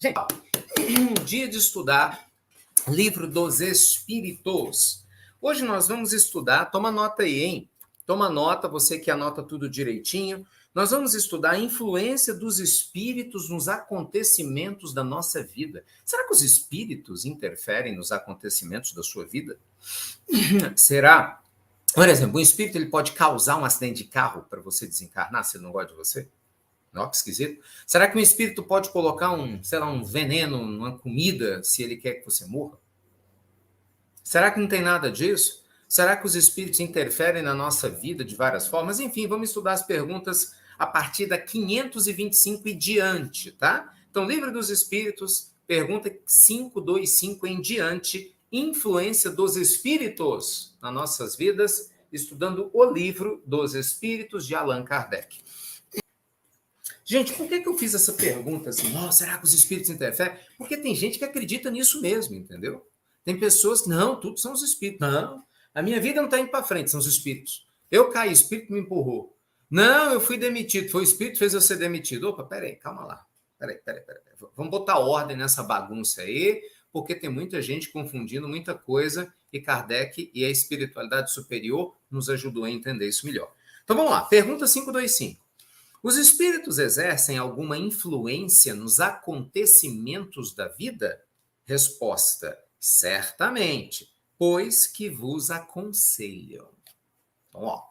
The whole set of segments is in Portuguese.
Gente, um dia de estudar Livro dos Espíritos. Hoje nós vamos estudar, toma nota aí, hein? Toma nota, você que anota tudo direitinho. Nós vamos estudar a influência dos espíritos nos acontecimentos da nossa vida. Será que os espíritos interferem nos acontecimentos da sua vida? Será? Por exemplo, um espírito ele pode causar um acidente de carro para você desencarnar se ele não gosta de você? Nossa, que esquisito. Será que um espírito pode colocar um veneno numa comida se ele quer que você morra? Será que não tem nada disso? Será que os espíritos interferem na nossa vida de várias formas? Enfim, vamos estudar as perguntas a partir da 525 e diante, tá? Então, Livro dos Espíritos, pergunta 525 em diante, influência dos espíritos nas nossas vidas, estudando o Livro dos Espíritos de Allan Kardec. Gente, por que eu fiz essa pergunta assim? Será que os espíritos interferem? Porque tem gente que acredita nisso mesmo, entendeu? Tem pessoas que, não, tudo são os espíritos. Não, a minha vida não está indo para frente, são os espíritos. Eu caí, o espírito me empurrou. Não, eu fui demitido, foi o espírito que fez eu ser demitido. Opa, peraí, calma lá. Peraí. Vamos botar ordem nessa bagunça aí, porque tem muita gente confundindo muita coisa e Kardec e a espiritualidade superior nos ajudou a entender isso melhor. Então vamos lá, pergunta 525. Os espíritos exercem alguma influência nos acontecimentos da vida? Resposta: certamente, pois que vos aconselham. Então,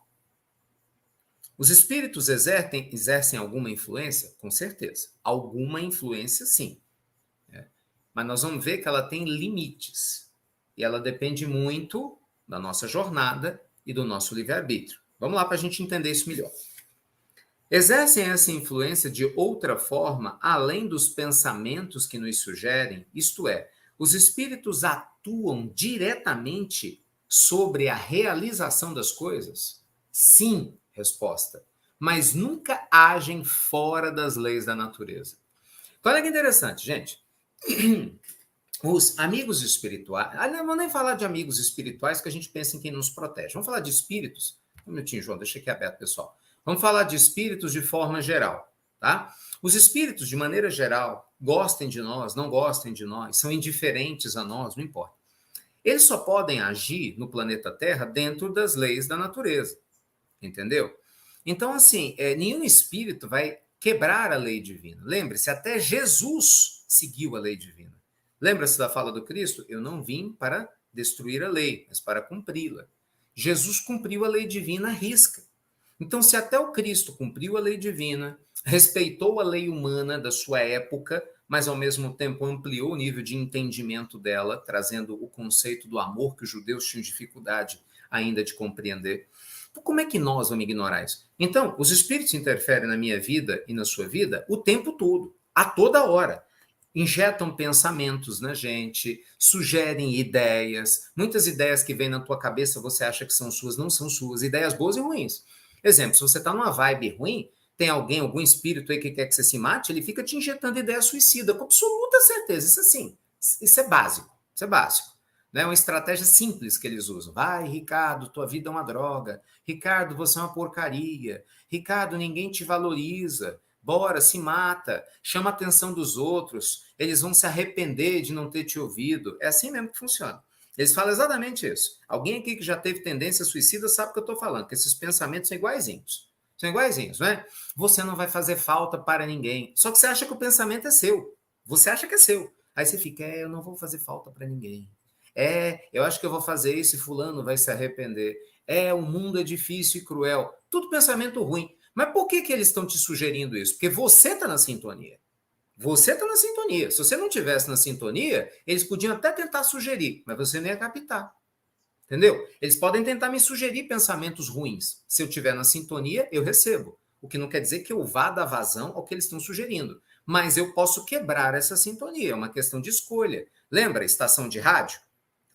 os espíritos exercem alguma influência? Com certeza. Alguma influência, sim. Mas nós vamos ver que ela tem limites. E ela depende muito da nossa jornada e do nosso livre-arbítrio. Vamos lá para a gente entender isso melhor. Exercem essa influência de outra forma, além dos pensamentos que nos sugerem, isto é, os espíritos atuam diretamente sobre a realização das coisas? Sim, resposta. Mas nunca agem fora das leis da natureza. Então, olha que interessante, gente. Os amigos espirituais... não vou nem falar de amigos espirituais que a gente pensa em quem nos protege. Vamos falar de espíritos? Um minutinho, João, deixa aqui aberto, pessoal. Vamos falar de espíritos de forma geral, tá? Os espíritos, de maneira geral, gostem de nós, não gostem de nós, são indiferentes a nós, não importa. Eles só podem agir no planeta Terra dentro das leis da natureza, entendeu? Então, assim, nenhum espírito vai quebrar a lei divina. Lembre-se, até Jesus seguiu a lei divina. Lembra-se da fala do Cristo? Eu não vim para destruir a lei, mas para cumpri-la. Jesus cumpriu a lei divina à risca. Então, se até o Cristo cumpriu a lei divina, respeitou a lei humana da sua época, mas ao mesmo tempo ampliou o nível de entendimento dela, trazendo o conceito do amor que os judeus tinham dificuldade ainda de compreender. Então, como é que nós vamos ignorar isso? Então, os espíritos interferem na minha vida e na sua vida o tempo todo, a toda hora. Injetam pensamentos na gente, sugerem ideias. Muitas ideias que vêm na tua cabeça você acha que são suas, não são suas. Ideias boas e ruins. Exemplo, se você está numa vibe ruim, tem algum espírito aí que quer que você se mate, ele fica te injetando ideia suicida, com absoluta certeza. Isso assim, isso é básico. Isso é básico. É uma estratégia simples que eles usam. Vai, Ricardo, tua vida é uma droga. Ricardo, você é uma porcaria. Ricardo, ninguém te valoriza. Bora, se mata, chama a atenção dos outros, eles vão se arrepender de não ter te ouvido. É assim mesmo que funciona. Eles falam exatamente isso. Alguém aqui que já teve tendência suicida sabe o que eu estou falando, que esses pensamentos são iguaizinhos. São iguaizinhos, não é? Você não vai fazer falta para ninguém. Só que você acha que o pensamento é seu. Você acha que é seu. Aí você fica, eu não vou fazer falta para ninguém. Eu acho que eu vou fazer isso e fulano vai se arrepender. O mundo é difícil e cruel. Tudo pensamento ruim. Mas por que eles estão te sugerindo isso? Porque você está na sintonia. Você está na sintonia. Se você não estivesse na sintonia, eles podiam até tentar sugerir, mas você não ia captar. Entendeu? Eles podem tentar me sugerir pensamentos ruins. Se eu estiver na sintonia, eu recebo. O que não quer dizer que eu vá dar vazão ao que eles estão sugerindo. Mas eu posso quebrar essa sintonia. É uma questão de escolha. Lembra? Estação de rádio?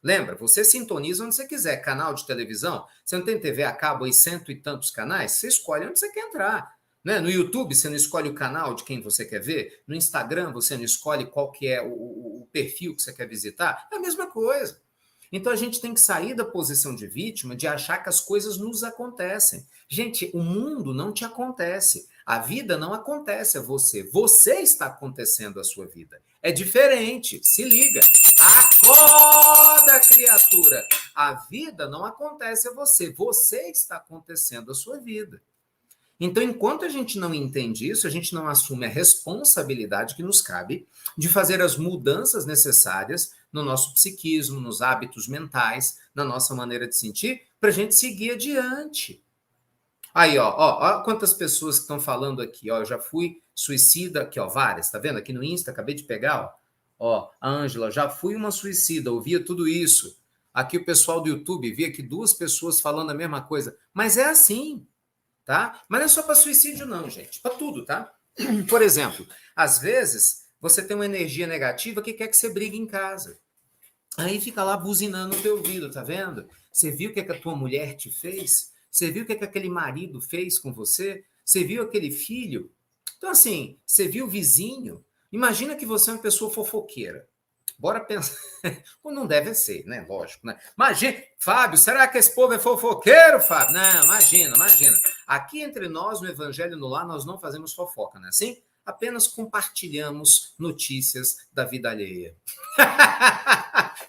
Lembra? Você sintoniza onde você quiser. Canal de televisão. Você não tem TV a cabo aí, 100 e tantos canais? Você escolhe onde você quer entrar. Né? No YouTube, você não escolhe o canal de quem você quer ver. No Instagram, você não escolhe qual que é o perfil que você quer visitar. É a mesma coisa. Então, a gente tem que sair da posição de vítima, de achar que as coisas nos acontecem. Gente, o mundo não te acontece. A vida não acontece a você. Você está acontecendo a sua vida. É diferente. Se liga. Acorda, criatura. A vida não acontece a você. Você está acontecendo a sua vida. Então, enquanto a gente não entende isso, a gente não assume a responsabilidade que nos cabe de fazer as mudanças necessárias no nosso psiquismo, nos hábitos mentais, na nossa maneira de sentir, para a gente seguir adiante. Aí, ó, quantas pessoas que estão falando aqui, ó, eu já fui suicida, aqui, ó, várias, tá vendo? Aqui no Insta, acabei de pegar, ó, a Ângela, já fui uma suicida, ouvia tudo isso. Aqui o pessoal do YouTube, vi aqui 2 pessoas falando a mesma coisa, mas é assim, tá? Mas não é só para suicídio não, gente, para tudo, tá? Por exemplo, às vezes você tem uma energia negativa que quer que você brigue em casa. Aí fica lá buzinando no teu ouvido, tá vendo? Você viu o que a tua mulher te fez? Você viu o que aquele marido fez com você? Você viu aquele filho? Então, assim, você viu o vizinho? Imagina que você é uma pessoa fofoqueira. Bora pensar. Não deve ser, né? Lógico, né? Imagina, Fábio, será que esse povo é fofoqueiro, Fábio? Não, imagina. Aqui entre nós, no Evangelho no Lar, nós não fazemos fofoca, não é assim? Apenas compartilhamos notícias da vida alheia.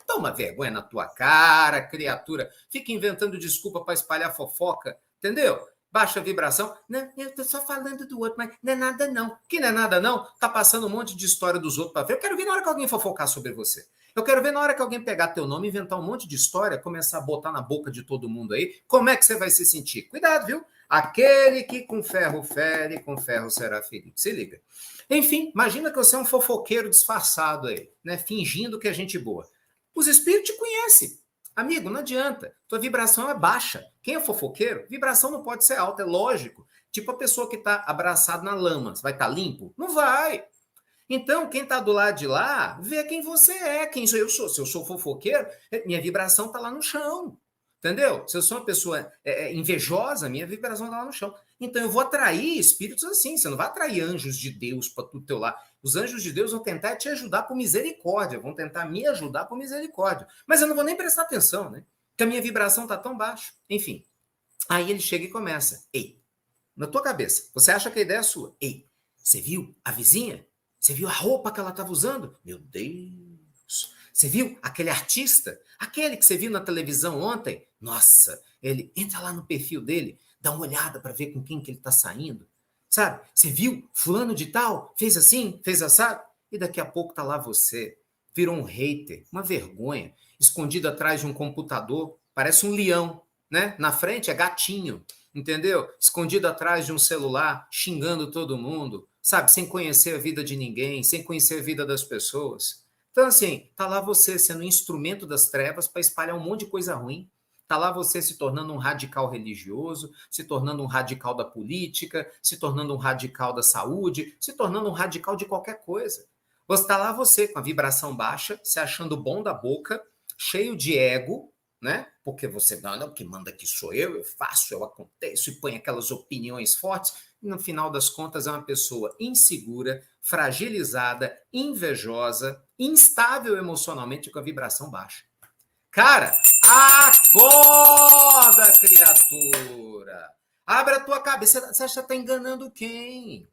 Toma vergonha na tua cara, criatura. Fica inventando desculpa para espalhar fofoca, entendeu? Baixa vibração. Não, eu tô só falando do outro, mas não é nada não. Que não é nada não? Tá passando um monte de história dos outros para ver. Eu quero ver na hora que alguém fofocar sobre você. Eu quero ver na hora que alguém pegar teu nome, inventar um monte de história, começar a botar na boca de todo mundo aí. Como é que você vai se sentir? Cuidado, viu? Aquele que com ferro fere, com ferro será ferido. Se liga. Enfim, imagina que você é um fofoqueiro disfarçado aí, né? Fingindo que é gente boa. Os espíritos te conhecem. Amigo, não adianta. Tua vibração é baixa. Quem é fofoqueiro, vibração não pode ser alta, é lógico. Tipo a pessoa que está abraçada na lama. Vai estar limpo? Não vai. Então, quem está do lado de lá, vê quem você é, quem eu sou. Se eu sou fofoqueiro, minha vibração está lá no chão. Entendeu? Se eu sou uma pessoa invejosa, minha vibração está lá no chão. Então, eu vou atrair espíritos assim. Você não vai atrair anjos de Deus para o teu lado. Os anjos de Deus vão tentar te ajudar por misericórdia, vão tentar me ajudar por misericórdia. Mas eu não vou nem prestar atenção, né? Porque a minha vibração está tão baixa. Enfim, aí ele chega e começa. Ei, na tua cabeça, você acha que a ideia é sua. Ei, você viu a vizinha? Você viu a roupa que ela estava usando? Meu Deus! Você viu aquele artista? Aquele que você viu na televisão ontem? Nossa, ele entra lá no perfil dele, dá uma olhada para ver com quem que ele está saindo. Sabe? Você viu? Fulano de tal fez assim, fez assado. E daqui a pouco tá lá você. Virou um hater, uma vergonha. Escondido atrás de um computador. Parece um leão, né? Na frente é gatinho, entendeu? Escondido atrás de um celular, xingando todo mundo. Sabe? Sem conhecer a vida de ninguém, sem conhecer a vida das pessoas. Então, assim, tá lá você sendo instrumento das trevas para espalhar um monte de coisa ruim. Está lá você se tornando um radical religioso, se tornando um radical da política, se tornando um radical da saúde, se tornando um radical de qualquer coisa. Você está lá você com a vibração baixa, se achando bom da boca, cheio de ego, né? Porque você não, o que manda aqui sou eu faço, eu aconteço e põe aquelas opiniões fortes. E no final das contas é uma pessoa insegura, fragilizada, invejosa, instável emocionalmente com a vibração baixa. Cara, acorda, criatura! Abre a tua cabeça. Você acha que está enganando quem?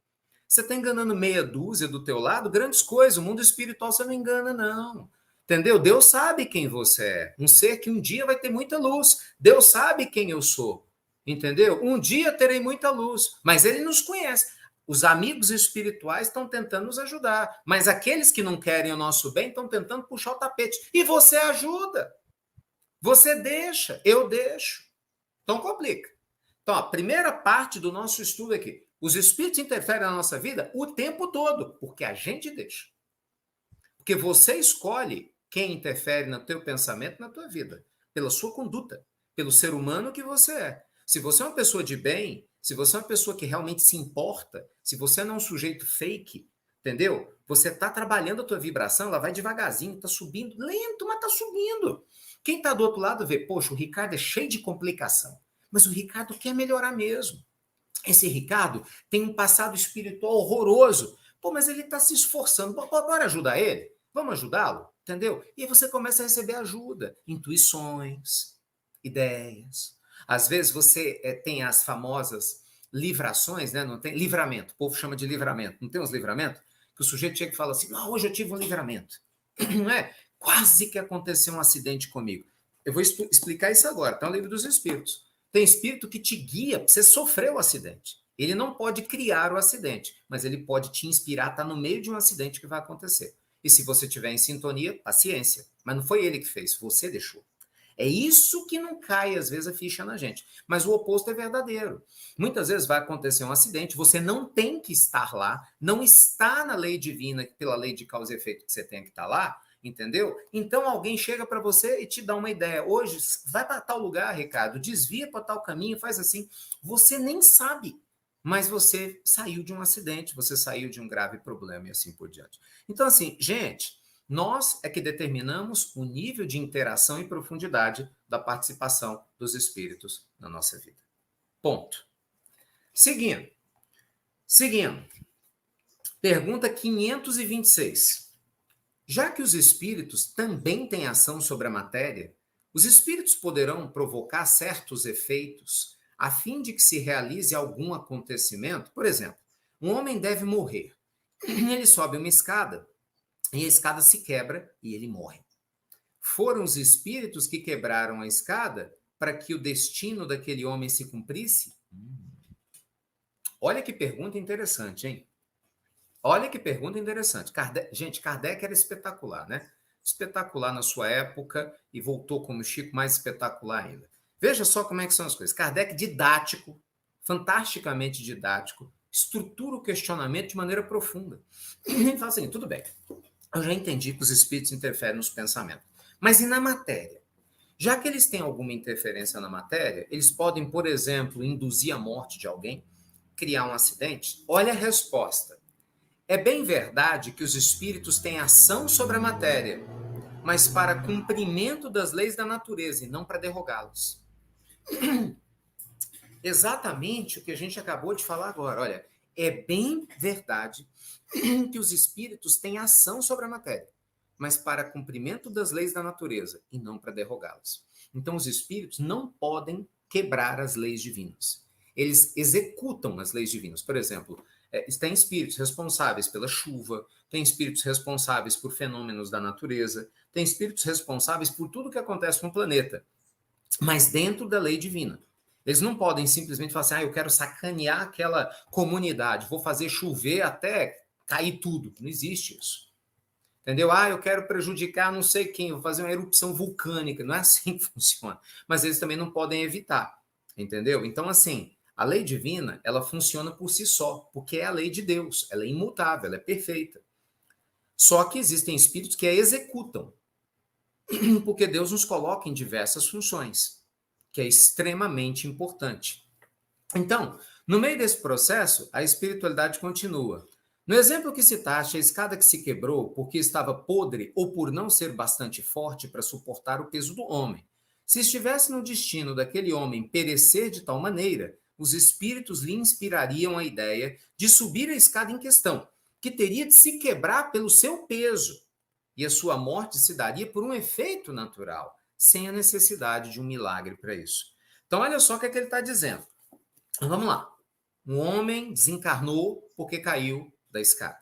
Você está enganando meia dúzia do teu lado? Grandes coisas. O mundo espiritual você não engana, não. Entendeu? Deus sabe quem você é. Um ser que um dia vai ter muita luz. Deus sabe quem eu sou. Entendeu? Um dia terei muita luz. Mas ele nos conhece. Os amigos espirituais estão tentando nos ajudar. Mas aqueles que não querem o nosso bem estão tentando puxar o tapete. E você ajuda. Você deixa, eu deixo. Então complica. Então, a primeira parte do nosso estudo aqui. Os espíritos interferem na nossa vida o tempo todo, porque a gente deixa. Porque você escolhe quem interfere no teu pensamento, na tua vida, pela sua conduta, pelo ser humano que você é. Se você é uma pessoa de bem, se você é uma pessoa que realmente se importa, se você não é um sujeito fake, entendeu? Você está trabalhando a tua vibração, ela vai devagarzinho, está subindo, lento, mas está subindo. Quem está do outro lado vê, poxa, o Ricardo é cheio de complicação, mas o Ricardo quer melhorar mesmo. Esse Ricardo tem um passado espiritual horroroso. Pô, mas ele está se esforçando. Bora ajudar ele? Vamos ajudá-lo? Entendeu? E aí você começa a receber ajuda, intuições, ideias. Às vezes você tem as famosas livrações, né? Não tem livramento, o povo chama de livramento. Não tem uns livramentos? Que o sujeito chega e fala assim, não, hoje eu tive um livramento. Não é? Quase que aconteceu um acidente comigo. Eu vou explicar isso agora, tá no Livro dos Espíritos. Tem espírito que te guia para você sofrer o acidente. Ele não pode criar o acidente, mas ele pode te inspirar, tá no meio de um acidente que vai acontecer. E se você estiver em sintonia, paciência. Mas não foi ele que fez, você deixou. É isso que não cai, às vezes, a ficha na gente. Mas o oposto é verdadeiro. Muitas vezes vai acontecer um acidente, você não tem que estar lá, não está na lei divina, pela lei de causa e efeito que você tem que estar lá, entendeu? Então alguém chega para você e te dá uma ideia. Hoje, vai para tal lugar, Ricardo, desvia para tal caminho, faz assim. Você nem sabe, mas você saiu de um acidente, você saiu de um grave problema e assim por diante. Então, assim, gente, nós é que determinamos o nível de interação e profundidade da participação dos espíritos na nossa vida. Ponto. Seguindo. Pergunta 526. Já que os espíritos também têm ação sobre a matéria, os espíritos poderão provocar certos efeitos a fim de que se realize algum acontecimento? Por exemplo, um homem deve morrer. Ele sobe uma escada e a escada se quebra e ele morre. Foram os espíritos que quebraram a escada para que o destino daquele homem se cumprisse? Olha que pergunta interessante, hein? Olha que pergunta interessante. Gente, Kardec era espetacular, né? Espetacular na sua época e voltou como Chico mais espetacular ainda. Veja só como é que são as coisas. Kardec didático, fantasticamente didático, estrutura o questionamento de maneira profunda. Ele fala assim, tudo bem, eu já entendi que os espíritos interferem nos pensamentos. Mas e na matéria? Já que eles têm alguma interferência na matéria, eles podem, por exemplo, induzir a morte de alguém, criar um acidente? Olha a resposta. É bem verdade que os espíritos têm ação sobre a matéria, mas para cumprimento das leis da natureza e não para derrogá-los. Exatamente o que a gente acabou de falar agora. Olha, é bem verdade que os espíritos têm ação sobre a matéria, mas para cumprimento das leis da natureza e não para derrogá-las. Então, os espíritos não podem quebrar as leis divinas. Eles executam as leis divinas. Por exemplo, tem espíritos responsáveis pela chuva, tem espíritos responsáveis por fenômenos da natureza, tem espíritos responsáveis por tudo que acontece no planeta, mas dentro da lei divina. Eles não podem simplesmente falar assim, eu quero sacanear aquela comunidade, vou fazer chover até cair tudo. Não existe isso. Entendeu? Eu quero prejudicar não sei quem, vou fazer uma erupção vulcânica. Não é assim que funciona. Mas eles também não podem evitar. Entendeu? Então, assim, a lei divina, ela funciona por si só, porque é a lei de Deus. Ela é imutável, ela é perfeita. Só que existem espíritos que a executam, porque Deus nos coloca em diversas funções, que é extremamente importante. Então, no meio desse processo, a espiritualidade continua. No exemplo que citaste, a escada que se quebrou porque estava podre ou por não ser bastante forte para suportar o peso do homem. Se estivesse no destino daquele homem perecer de tal maneira, os espíritos lhe inspirariam a ideia de subir a escada em questão, que teria de se quebrar pelo seu peso, e a sua morte se daria por um efeito natural, sem a necessidade de um milagre para isso. Então, olha só o que ele está dizendo. Vamos lá. Um homem desencarnou porque caiu da escada.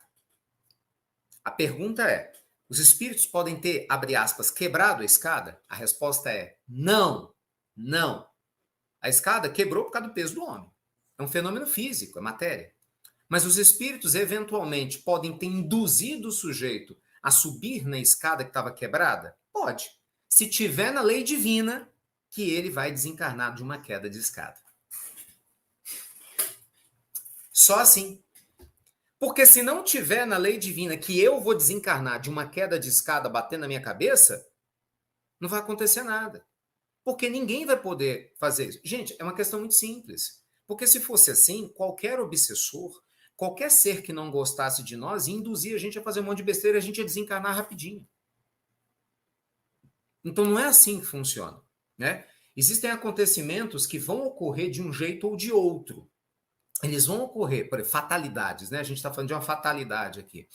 A pergunta é, os espíritos podem ter, abre aspas, quebrado a escada? A resposta é não, não. A escada quebrou por causa do peso do homem. É um fenômeno físico, é matéria. Mas os espíritos, eventualmente, podem ter induzido o sujeito a subir na escada que estava quebrada? Pode. Se tiver na lei divina, que ele vai desencarnar de uma queda de escada. Só assim. Porque se não tiver na lei divina que eu vou desencarnar de uma queda de escada batendo na minha cabeça, não vai acontecer nada. Porque ninguém vai poder fazer isso. Gente, é uma questão muito simples. Porque se fosse assim, qualquer obsessor, qualquer ser que não gostasse de nós, ia induzir a gente a fazer um monte de besteira e a gente ia desencarnar rapidinho. Então não é assim que funciona, né? Existem acontecimentos que vão ocorrer de um jeito ou de outro. Eles vão ocorrer, por exemplo, fatalidades, né? A gente está falando de uma fatalidade aqui.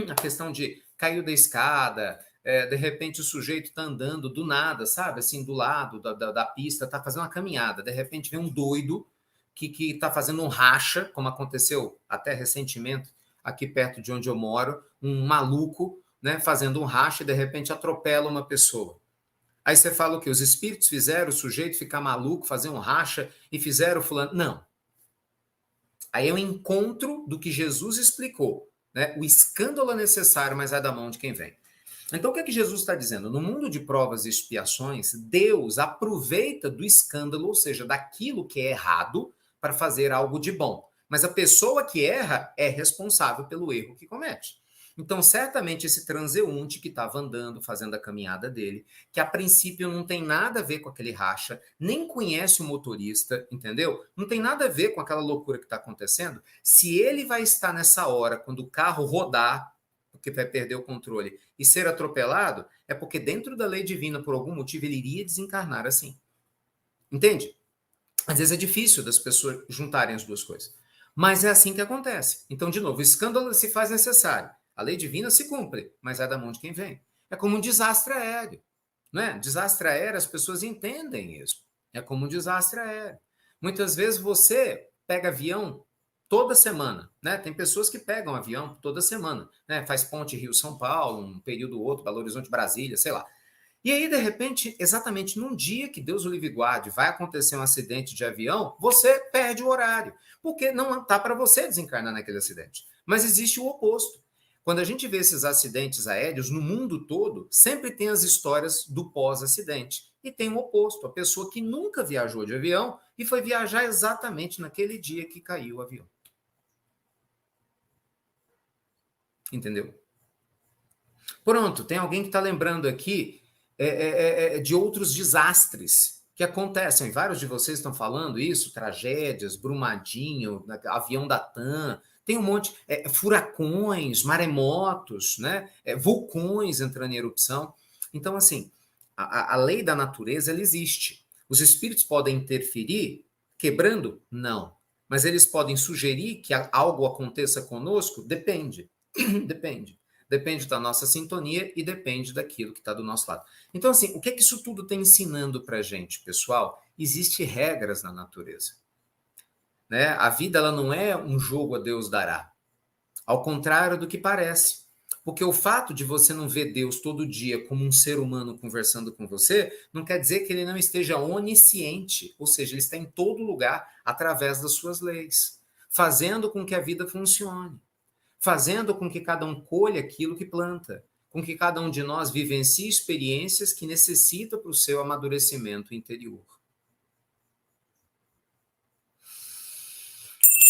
A questão de caiu da escada, de repente o sujeito está andando do nada, sabe? Assim, do lado da pista, está fazendo uma caminhada. De repente vem um doido, que está fazendo um racha, como aconteceu até recentemente aqui perto de onde eu moro, um maluco, né, fazendo um racha e de repente atropela uma pessoa. Aí você fala o quê? Os espíritos fizeram o sujeito ficar maluco, fazer um racha e fizeram o fulano. Não. Aí é o encontro do que Jesus explicou. Né? O escândalo é necessário, mas é da mão de quem vem. Então, o que é que Jesus está dizendo? No mundo de provas e expiações, Deus aproveita do escândalo, ou seja, daquilo que é errado, para fazer algo de bom. Mas a pessoa que erra é responsável pelo erro que comete. Então, certamente, esse transeunte que estava andando, fazendo a caminhada dele, que a princípio não tem nada a ver com aquele racha, nem conhece o motorista, entendeu? Não tem nada a ver com aquela loucura que está acontecendo. Se ele vai estar nessa hora, quando o carro rodar, porque vai perder o controle, e ser atropelado, é porque dentro da lei divina, por algum motivo, ele iria desencarnar assim. Entende? Às vezes é difícil das pessoas juntarem as duas coisas. Mas é assim que acontece. Então, de novo, o escândalo se faz necessário. A lei divina se cumpre, mas é da mão de quem vem. É como um desastre aéreo. Não é? Desastre aéreo, as pessoas entendem isso. É como um desastre aéreo. Muitas vezes você pega avião toda semana, né? Tem pessoas que pegam avião toda semana, né? Faz ponte Rio-São Paulo, um período ou outro, Belo Horizonte, Brasília, sei lá. E aí, de repente, exatamente num dia que Deus o livre guarde, vai acontecer um acidente de avião, você perde o horário, porque não está para você desencarnar naquele acidente. Mas existe o oposto. Quando a gente vê esses acidentes aéreos no mundo todo, sempre tem as histórias do pós-acidente. E tem o oposto, a pessoa que nunca viajou de avião e foi viajar exatamente naquele dia que caiu o avião. Entendeu? Pronto, tem alguém que está lembrando aqui de outros desastres que acontecem. Vários de vocês estão falando isso, tragédias, Brumadinho, avião da TAM, tem um monte, furacões, maremotos, né? Vulcões entrando em erupção. Então, assim, a lei da natureza, ela existe. Os espíritos podem interferir quebrando? Não. Mas eles podem sugerir que algo aconteça conosco? Depende. Depende. Depende da nossa sintonia e depende daquilo que está do nosso lado. Então, assim, o que é que isso tudo está ensinando para a gente, pessoal? Existem regras na natureza. Né? A vida ela não é um jogo a Deus dará. Ao contrário do que parece. Porque o fato de você não ver Deus todo dia como um ser humano conversando com você, não quer dizer que ele não esteja onisciente, ou seja, ele está em todo lugar através das suas leis, fazendo com que a vida funcione, fazendo com que cada um colha aquilo que planta, com que cada um de nós vivencie experiências que necessita para o seu amadurecimento interior.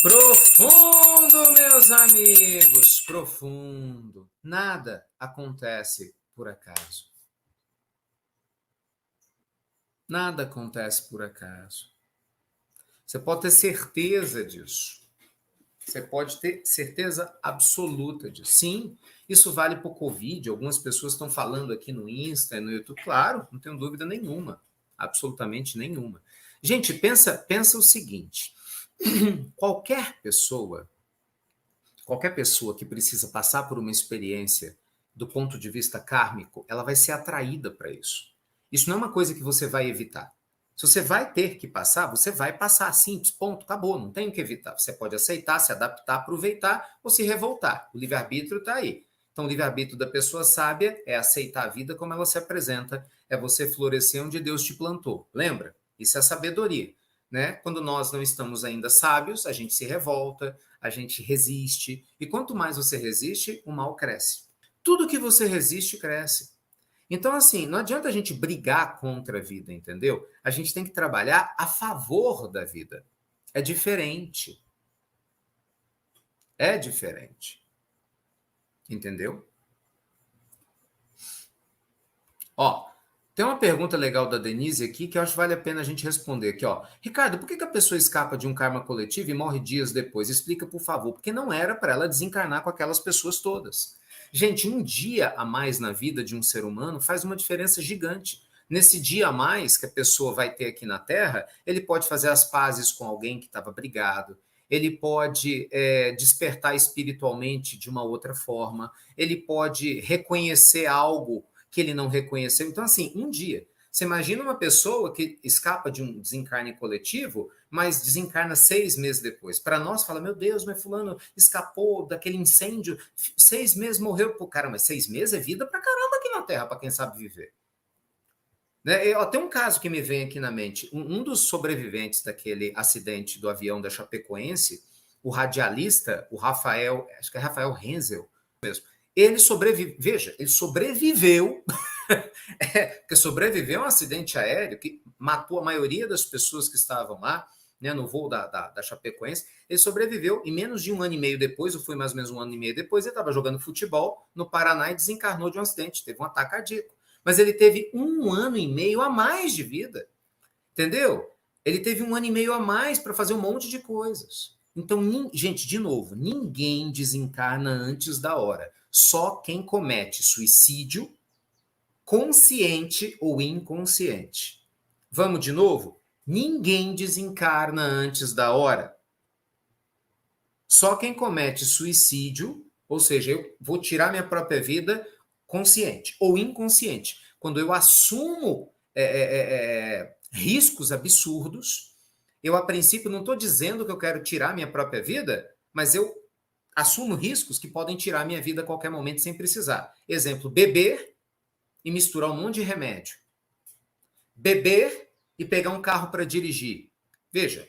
Profundo, meus amigos, profundo. Nada acontece por acaso. Nada acontece por acaso. Você pode ter certeza disso. Você pode ter certeza absoluta disso. Sim, isso vale para o Covid. Algumas pessoas estão falando aqui no Insta, no YouTube. Claro, não tenho dúvida nenhuma. Absolutamente nenhuma. Gente, pensa o seguinte. Qualquer pessoa que precisa passar por uma experiência do ponto de vista kármico, ela vai ser atraída para isso. Isso não é uma coisa que você vai evitar. Se você vai ter que passar, você vai passar, simples, ponto, acabou, não tem o que evitar. Você pode aceitar, se adaptar, aproveitar ou se revoltar. O livre-arbítrio está aí. Então, o livre-arbítrio da pessoa sábia é aceitar a vida como ela se apresenta, é você florescer onde Deus te plantou. Lembra? Isso é sabedoria. Né? Quando nós não estamos ainda sábios, a gente se revolta, a gente resiste. E quanto mais você resiste, o mal cresce. Tudo que você resiste, cresce. Então, assim, não adianta a gente brigar contra a vida, entendeu? A gente tem que trabalhar a favor da vida. É diferente. É diferente. Entendeu? Ó, tem uma pergunta legal da Denise aqui que eu acho que vale a pena a gente responder aqui, ó. Ricardo, por que a pessoa escapa de um karma coletivo e morre dias depois? Explica, por favor. Porque não era para ela desencarnar com aquelas pessoas todas. Gente, um dia a mais na vida de um ser humano faz uma diferença gigante. Nesse dia a mais que a pessoa vai ter aqui na Terra, ele pode fazer as pazes com alguém que estava brigado, ele pode despertar espiritualmente de uma outra forma, ele pode reconhecer algo que ele não reconheceu. Então, assim, um dia. Você imagina uma pessoa que escapa de um desencarne coletivo, mas desencarna 6 meses depois. Para nós, fala, meu Deus, mas fulano escapou daquele incêndio, 6 meses morreu. Pô, cara, mas 6 meses é vida pra caramba aqui na Terra, para quem sabe viver. Né? Tem um caso que me vem aqui na mente. Um dos sobreviventes daquele acidente do avião da Chapecoense, o radialista, o Rafael, acho que é Rafael Renzel mesmo, ele sobreviveu, veja, ele sobreviveu, porque sobreviveu a um acidente aéreo que matou a maioria das pessoas que estavam lá, né, no voo da Chapecoense. Ele sobreviveu e menos de 1 ano e meio depois, ou foi mais ou menos 1 ano e meio depois, ele estava jogando futebol no Paraná e desencarnou de um acidente, teve um ataque cardíaco. Mas ele teve 1 ano e meio a mais de vida, entendeu? Ele teve 1 ano e meio a mais para fazer um monte de coisas. Então, gente, de novo, ninguém desencarna antes da hora. Só quem comete suicídio, consciente ou inconsciente. Vamos de novo? Ninguém desencarna antes da hora. Só quem comete suicídio, ou seja, eu vou tirar minha própria vida consciente ou inconsciente. Quando eu assumo riscos absurdos, eu, a princípio, não estou dizendo que eu quero tirar minha própria vida, mas eu assumo riscos que podem tirar minha vida a qualquer momento sem precisar. Exemplo, beber e misturar um monte de remédio. Beber e pegar um carro para dirigir. Veja,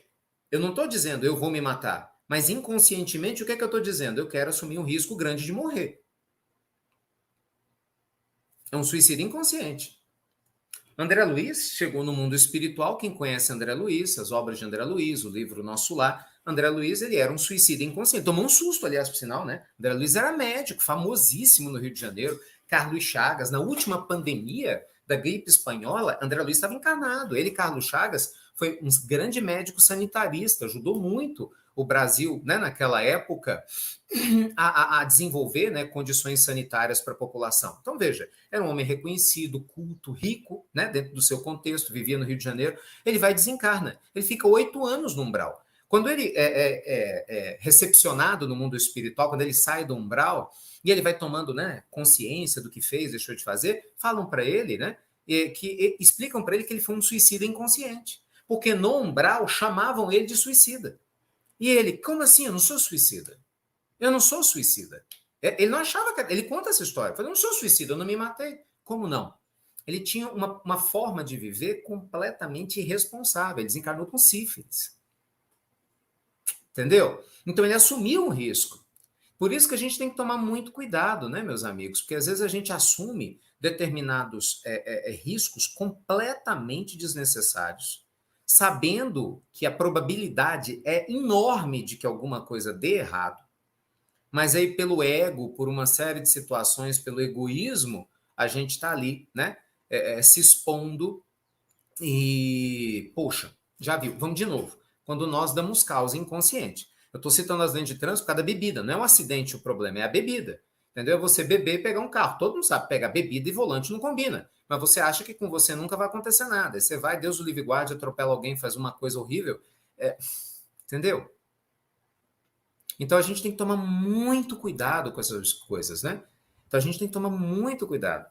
eu não estou dizendo eu vou me matar, mas inconscientemente o que é que eu estou dizendo? Eu quero assumir um risco grande de morrer. É um suicídio inconsciente. André Luiz chegou no mundo espiritual. Quem conhece André Luiz, as obras de André Luiz, o livro Nosso Lar, André Luiz, ele era um suicídio inconsciente. Tomou um susto, aliás, por sinal, né? André Luiz era médico, famosíssimo no Rio de Janeiro. Carlos Chagas, na última pandemia da gripe espanhola, André Luiz estava encarnado. Ele, Carlos Chagas, foi um grande médico sanitarista, ajudou muito o Brasil, né, naquela época, a desenvolver, né, condições sanitárias para a população. Então, veja, era um homem reconhecido, culto, rico, né, dentro do seu contexto, vivia no Rio de Janeiro. Ele vai e desencarna. Ele fica 8 anos no umbral. Quando ele é recepcionado no mundo espiritual, quando ele sai do umbral, e ele vai tomando, né, consciência do que fez, deixou de fazer, falam para ele, né, explicam para ele que ele foi um suicida inconsciente. Porque no umbral chamavam ele de suicida. E ele, como assim? Eu não sou suicida. Eu não sou suicida. Ele não achava que... Ele conta essa história. Ele falou, eu não sou suicida, eu não me matei. Como não? Ele tinha uma forma de viver completamente irresponsável. Ele desencarnou com sífilis. Entendeu? Então ele assumiu um risco. Por isso que a gente tem que tomar muito cuidado, né, meus amigos? Porque às vezes a gente assume determinados riscos completamente desnecessários, sabendo que a probabilidade é enorme de que alguma coisa dê errado, mas aí pelo ego, por uma série de situações, pelo egoísmo, a gente está ali, né, se expondo e, poxa, já viu, vamos de novo, quando nós damos causa inconsciente. Eu estou citando as leis de trânsito por causa da bebida, não é um acidente o problema, é a bebida. Entendeu? Você beber e pegar um carro. Todo mundo sabe, pegar bebida e volante não combina. Mas você acha que com você nunca vai acontecer nada. Aí você vai, Deus o livre guarde, atropela alguém, faz uma coisa horrível. Entendeu? Então a gente tem que tomar muito cuidado com essas coisas, né? Então a gente tem que tomar muito cuidado.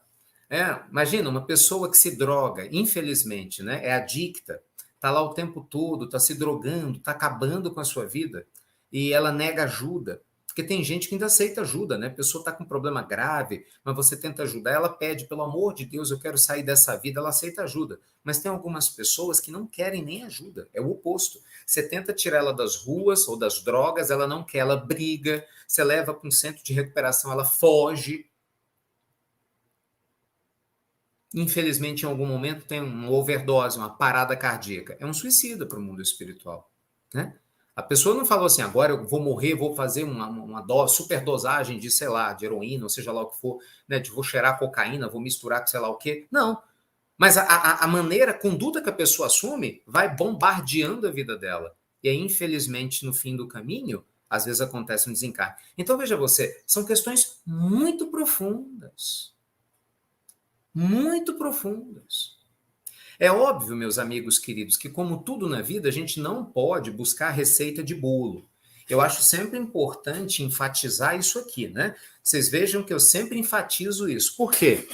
Imagina uma pessoa que se droga, infelizmente, né? É adicta, tá lá o tempo todo, tá se drogando, tá acabando com a sua vida e ela nega ajuda. Porque tem gente que ainda aceita ajuda, né? A pessoa está com um problema grave, mas você tenta ajudar, ela pede, pelo amor de Deus, eu quero sair dessa vida, ela aceita ajuda. Mas tem algumas pessoas que não querem nem ajuda, é o oposto. Você tenta tirar ela das ruas ou das drogas, ela não quer, ela briga, você leva para um centro de recuperação, ela foge. Infelizmente, em algum momento, tem uma overdose, uma parada cardíaca. É um suicida para o mundo espiritual, né? A pessoa não falou assim, agora eu vou morrer, vou fazer uma superdosagem de, sei lá, de heroína, ou seja lá o que for, né, vou cheirar cocaína, vou misturar com sei lá o quê. Não. Mas a maneira, a conduta que a pessoa assume vai bombardeando a vida dela. E aí, infelizmente, no fim do caminho, às vezes acontece um desencarne. Então, veja você, são questões muito profundas. Muito profundas. É óbvio, meus amigos queridos, que como tudo na vida, a gente não pode buscar receita de bolo. Eu acho sempre importante enfatizar isso aqui, né? Vocês vejam que eu sempre enfatizo isso. Por quê?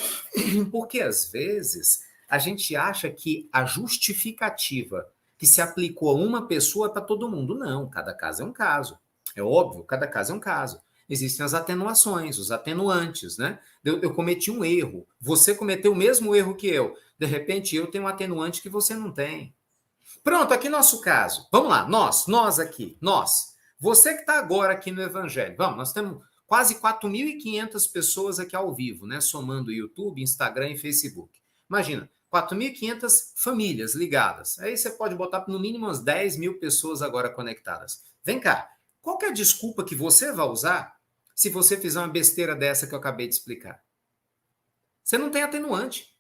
Porque, às vezes, a gente acha que a justificativa que se aplicou a uma pessoa é para todo mundo. Não, cada caso é um caso. É óbvio, cada caso é um caso. Existem as atenuações, os atenuantes, né? Eu cometi um erro, você cometeu o mesmo erro que eu. De repente, eu tenho um atenuante que você não tem. Pronto, aqui nosso caso. Vamos lá, nós aqui, nós. Você que está agora aqui no Evangelho. Vamos, nós temos quase 4.500 pessoas aqui ao vivo, né? Somando YouTube, Instagram e Facebook. Imagina, 4.500 famílias ligadas. Aí você pode botar no mínimo umas 10 mil pessoas agora conectadas. Vem cá, qual que é a desculpa que você vai usar se você fizer uma besteira dessa que eu acabei de explicar? Você não tem atenuante.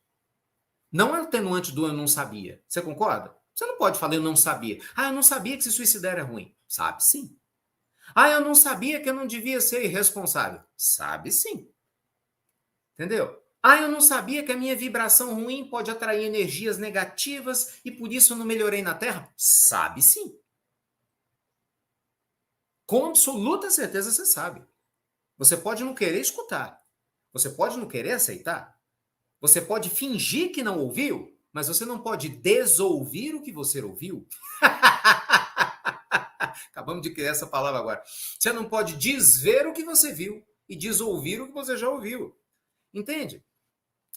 Não é atenuante do eu não sabia. Você concorda? Você não pode falar eu não sabia. Ah, eu não sabia que se suicidar era ruim. Sabe sim. Ah, eu não sabia que eu não devia ser irresponsável. Sabe sim. Entendeu? Ah, eu não sabia que a minha vibração ruim pode atrair energias negativas e por isso eu não melhorei na Terra. Sabe sim. Com absoluta certeza você sabe. Você pode não querer escutar. Você pode não querer aceitar. Você pode fingir que não ouviu, mas você não pode desouvir o que você ouviu. Acabamos de criar essa palavra agora. Você não pode desver o que você viu e desouvir o que você já ouviu. Entende?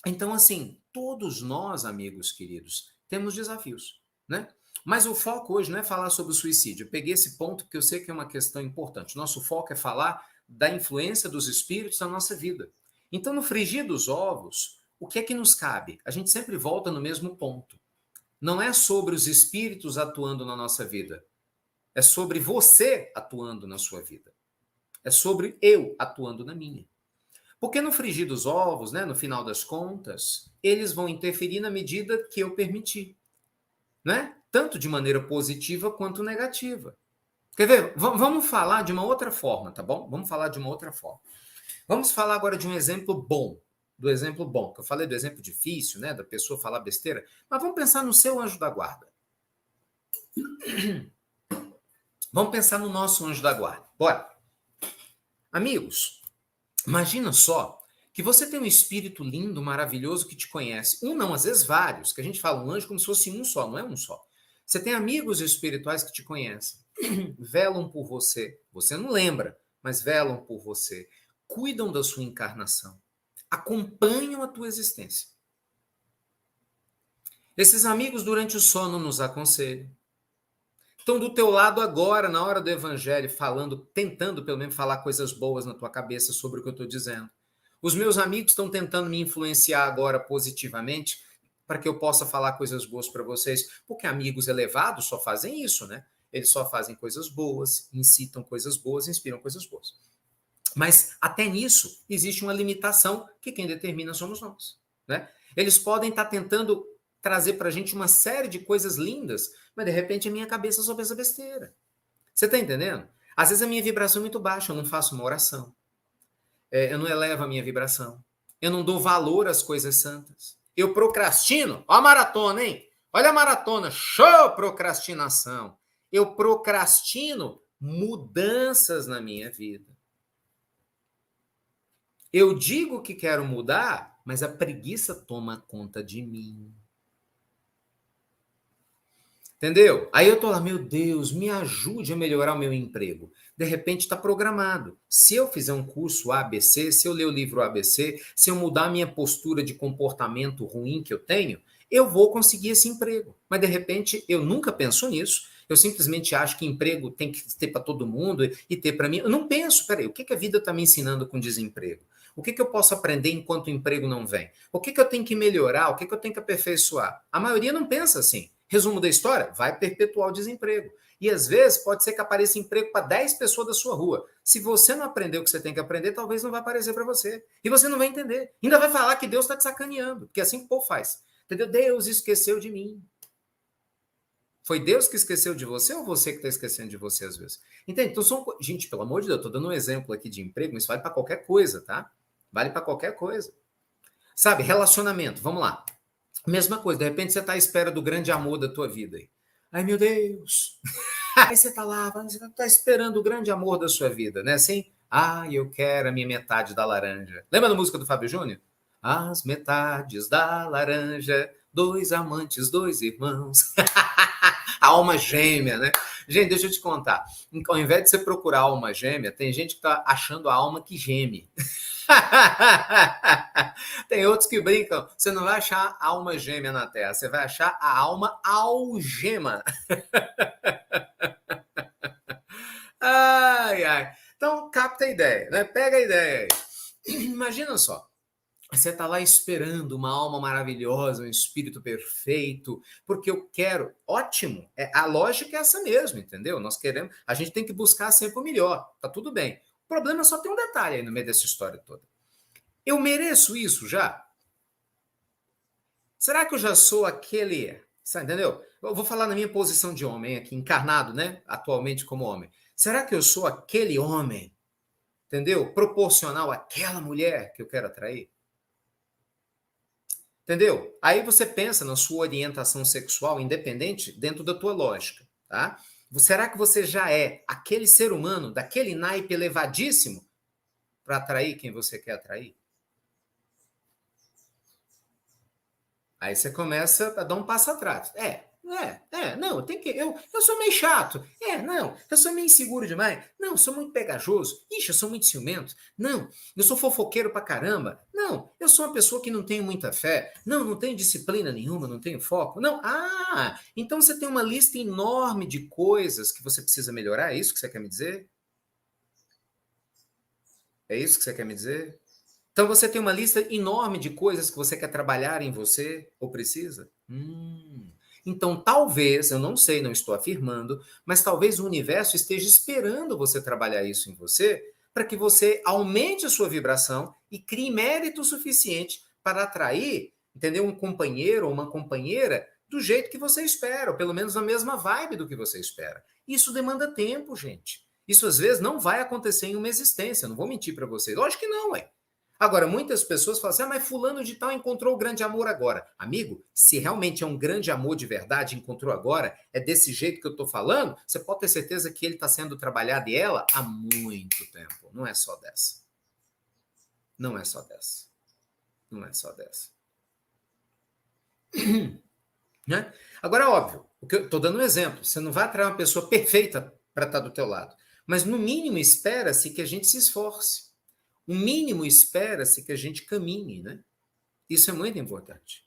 Então, assim, todos nós, amigos queridos, temos desafios, né? Mas o foco hoje não é falar sobre o suicídio. Eu peguei esse ponto porque eu sei que é uma questão importante. Nosso foco é falar da influência dos espíritos na nossa vida. Então, no frigir dos ovos, o que é que nos cabe? A gente sempre volta no mesmo ponto. Não é sobre os espíritos atuando na nossa vida. É sobre você atuando na sua vida. É sobre eu atuando na minha. Porque no frigir dos ovos, né, no final das contas, eles vão interferir na medida que eu permitir. Né? Tanto de maneira positiva quanto negativa. Quer ver? Vamos falar de uma outra forma, tá bom? Vamos falar de uma outra forma. Vamos falar agora de um exemplo bom. Do exemplo bom, que eu falei do exemplo difícil, né? Da pessoa falar besteira. Mas vamos pensar no seu anjo da guarda. Vamos pensar no nosso anjo da guarda. Bora. Amigos, imagina só que você tem um espírito lindo, maravilhoso que te conhece. Um não, às vezes vários, que a gente fala um anjo como se fosse um só, não é um só. Você tem amigos espirituais que te conhecem, velam por você. Você não lembra, mas velam por você. Cuidam da sua encarnação. Acompanham a tua existência. Esses amigos durante o sono nos aconselham. Estão do teu lado agora, na hora do evangelho, falando, tentando pelo menos falar coisas boas na tua cabeça sobre o que eu estou dizendo. Os meus amigos estão tentando me influenciar agora positivamente para que eu possa falar coisas boas para vocês, porque amigos elevados só fazem isso, né? Eles só fazem coisas boas, incitam coisas boas, inspiram coisas boas. Mas até nisso existe uma limitação que quem determina somos nós, né? Eles podem estar tentando trazer para a gente uma série de coisas lindas, mas de repente a minha cabeça só pensa besteira. Você está entendendo? Às vezes a minha vibração é muito baixa, eu não faço uma oração. Eu não elevo a minha vibração. Eu não dou valor às coisas santas. Eu procrastino. Olha a maratona, hein? Olha a maratona. Show procrastinação. Eu procrastino mudanças na minha vida. Eu digo que quero mudar, mas a preguiça toma conta de mim. Entendeu? Aí eu tô lá, meu Deus, me ajude a melhorar o meu emprego. De repente está programado. Se eu fizer um curso ABC, se eu ler o livro ABC, se eu mudar a minha postura de comportamento ruim que eu tenho, eu vou conseguir esse emprego. Mas de repente eu nunca penso nisso. Eu simplesmente acho que emprego tem que ter para todo mundo e ter para mim. Eu não penso, peraí, o que a vida está me ensinando com desemprego? O que eu posso aprender enquanto o emprego não vem? O que eu tenho que melhorar? O que eu tenho que aperfeiçoar? A maioria não pensa assim. Resumo da história, vai perpetuar o desemprego. E às vezes pode ser que apareça emprego para 10 pessoas da sua rua. Se você não aprender o que você tem que aprender, talvez não vai aparecer para você. E você não vai entender. Ainda vai falar que Deus está te sacaneando, porque é assim que o povo faz. Entendeu? Deus esqueceu de mim. Foi Deus que esqueceu de você ou você que está esquecendo de você às vezes? Entende? Então, gente, pelo amor de Deus, eu estou dando um exemplo aqui de emprego, mas isso vale para qualquer coisa, tá? Vale para qualquer coisa. Sabe, relacionamento, vamos lá. Mesma coisa, de repente você está à espera do grande amor da tua vida. Ai, meu Deus. Aí você está lá, você está esperando o grande amor da sua vida, né? Assim, eu quero a minha metade da laranja. Lembra da música do Fábio Júnior? As metades da laranja dois amantes, dois irmãos. A alma gêmea, né? Gente, deixa eu te contar. Ao invés de você procurar a alma gêmea, tem gente que tá achando a alma que geme. Tem outros que brincam. Você não vai achar a alma gêmea na Terra, você vai achar a alma algema. Ai, ai. Então, capta a ideia, né? Pega a ideia aí. Imagina só. Você está lá esperando uma alma maravilhosa, um espírito perfeito, porque eu quero. Ótimo. A lógica é essa mesmo, entendeu? Nós queremos. A gente tem que buscar sempre o melhor. Tá tudo bem. O problema só tem um detalhe aí no meio dessa história toda. Eu mereço isso já? Será que eu já sou aquele. Você entendeu? Eu vou falar na minha posição de homem aqui, encarnado, né? Atualmente como homem. Será que eu sou aquele homem, entendeu? Proporcional àquela mulher que eu quero atrair? Entendeu? Aí você pensa na sua orientação sexual independente dentro da tua lógica, tá? Será que você já é aquele ser humano daquele naipe elevadíssimo para atrair quem você quer atrair? Aí você começa a dar um passo atrás. Não, tem que. Eu sou meio chato. Não, eu sou meio inseguro demais. Não, eu sou muito pegajoso. Ixi, eu sou muito ciumento. Não, eu sou fofoqueiro pra caramba. Não, eu sou uma pessoa que não tenho muita fé. Não, não tenho disciplina nenhuma, não tenho foco. Não, então você tem uma lista enorme de coisas que você precisa melhorar. É isso que você quer me dizer? É isso que você quer me dizer? Então você tem uma lista enorme de coisas que você quer trabalhar em você ou precisa? Então talvez, eu não sei, não estou afirmando, mas talvez o universo esteja esperando você trabalhar isso em você para que você aumente a sua vibração e crie mérito suficiente para atrair, entendeu? Um companheiro ou uma companheira do jeito que você espera, ou pelo menos na mesma vibe do que você espera. Isso demanda tempo, gente. Isso às vezes não vai acontecer em uma existência, não vou mentir para vocês. Lógico que não, ué. Agora, muitas pessoas falam assim, mas fulano de tal encontrou o grande amor agora. Amigo, se realmente é um grande amor de verdade, encontrou agora, é desse jeito que eu estou falando, você pode ter certeza que ele está sendo trabalhado e ela há muito tempo. Não é só dessa. Não é só dessa. Não é só dessa. Né? Agora, óbvio, eu estou dando um exemplo. Você não vai atrair uma pessoa perfeita para estar do teu lado. Mas, no mínimo, espera-se que a gente se esforce. O mínimo espera-se que a gente caminhe, né? Isso é muito importante.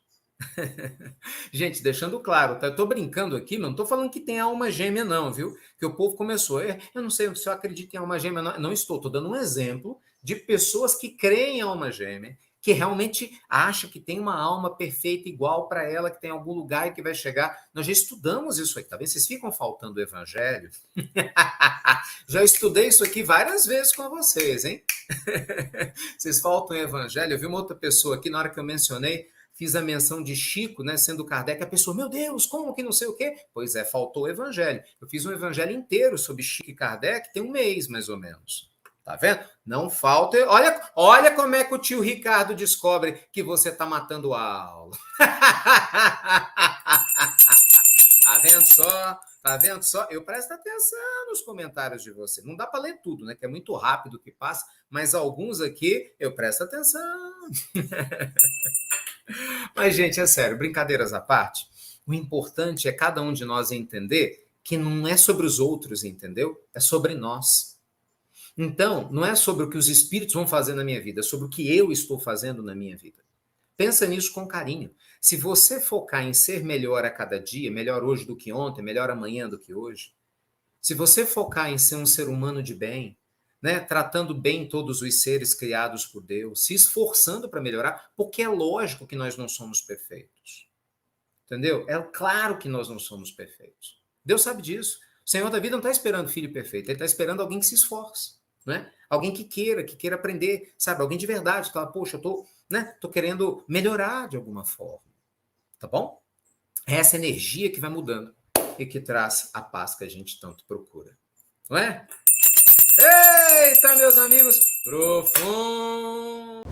Gente, deixando claro, tá? Eu tô brincando aqui, mas não tô falando que tem alma gêmea, não, viu? Que o povo começou. Eu não sei se eu acredito em alma gêmea, não estou. Tô dando um exemplo de pessoas que creem em alma gêmea, que realmente acham que tem uma alma perfeita igual para ela, que tem algum lugar e que vai chegar. Nós já estudamos isso aí, talvez vocês ficam faltando o evangelho. Já estudei isso aqui várias vezes com vocês, hein? Vocês faltam o evangelho. Eu vi uma outra pessoa aqui, na hora que eu mencionei, fiz a menção de Chico, né, sendo Kardec, a pessoa, meu Deus, como que não sei o quê? Pois é, faltou o evangelho. Eu fiz um evangelho inteiro sobre Chico e Kardec, tem um mês, mais ou menos. Tá vendo? Não falta. Olha como é que o tio Ricardo descobre que você tá matando a aula. Tá vendo só? Tá vendo só? Eu presto atenção nos comentários de você. Não dá para ler tudo, né? Que é muito rápido que passa, mas alguns aqui eu presto atenção. Mas, gente, é sério, brincadeiras à parte, o importante é cada um de nós entender que não é sobre os outros, entendeu? É sobre nós. Então, não é sobre o que os espíritos vão fazer na minha vida, é sobre o que eu estou fazendo na minha vida. Pensa nisso com carinho. Se você focar em ser melhor a cada dia, melhor hoje do que ontem, melhor amanhã do que hoje, se você focar em ser um ser humano de bem, né, tratando bem todos os seres criados por Deus, se esforçando para melhorar, porque é lógico que nós não somos perfeitos. Entendeu? É claro que nós não somos perfeitos. Deus sabe disso. O Senhor da vida não está esperando filho perfeito, ele está esperando alguém que se esforce, né? Alguém que queira aprender, sabe? Alguém de verdade, que fala, poxa, eu tô querendo melhorar de alguma forma. Tá bom? É essa energia que vai mudando e que traz a paz que a gente tanto procura. Não é? Eita, meus amigos, profundo.